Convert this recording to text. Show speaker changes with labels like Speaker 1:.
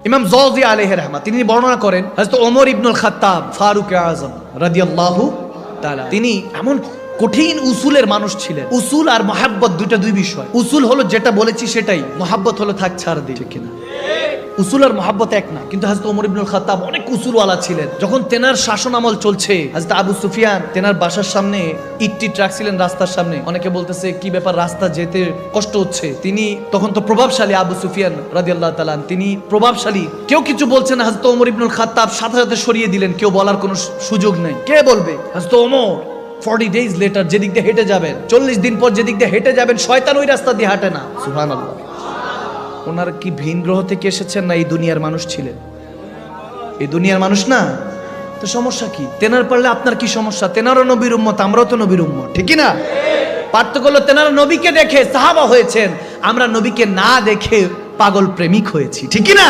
Speaker 1: ইমাম জাওজি আলাইহি রাহমাত তিনি বর্ণনা করেন হযরত ওমর ইবনুল খাত্তাব ফারুক আযম রাদিয়াল্লাহু তাআলা তিনি এমন কঠিন উসুলের মানুষ ছিলেন। উসুল আর মহাব্বত দুই বিষয়। উসুল হলো যেটা বলেছি সেটাই, মহাব্বত হলো থাক ছাড় দিই, ঠিক কিনা? উসুল আর মহাব্বত এক না। কিন্তু হযরত ওমর ইবনুল খাত্তাব অনেক উসুলওয়ালা ছিলেন। যখন তেনার শাসন আমল চলছে, হযরত আবু সুফিয়ান তেনার বাসার সামনে ইটটিট রাখছিলেন রাস্তার সামনে। অনেকে বলতেছে কি ব্যাপার, রাস্তা যেতে কষ্ট হচ্ছে। তিনি তখন তো প্রভাবশালী আবু সুফিয়ান রাদিয়াল্লাহু তাআলা, তিনি প্রভাবশালী। কেউ কিছু বলছে না, হযরত ওমর ইবনুল খাত্তাব সাথে সাথে সরিয়ে দিলেন। কেউ বলার কোনো সুযোগ নাই। কে বলবে? হযরত ওমর 40 days later যেদিক দিয়ে হেঁটে যাবেন, 40 দিন পর যেদিক দিয়ে হেঁটে যাবেন, শয়তান ওই রাস্তা দিয়ে হাঁটে না। সুবহানাল্লাহ। ওনার কি ভিন গ্রহ থেকে এসেছেন না এই দুনিয়ার মানুষ ছিলেন? এই দুনিয়ার মানুষ না, তো সমস্যা কি? তেনার পারলে আপনার কি সমস্যা? তেনারও নবীর উম্মত, আমরাও তো নবীর উম্মত, ঠিক না? পার্থক্য হলো তেনারা নবীকে দেখে সাহাবা হয়েছেন, আমরা নবীকে না দেখে পাগল প্রেমিক হয়েছি, ঠিক না?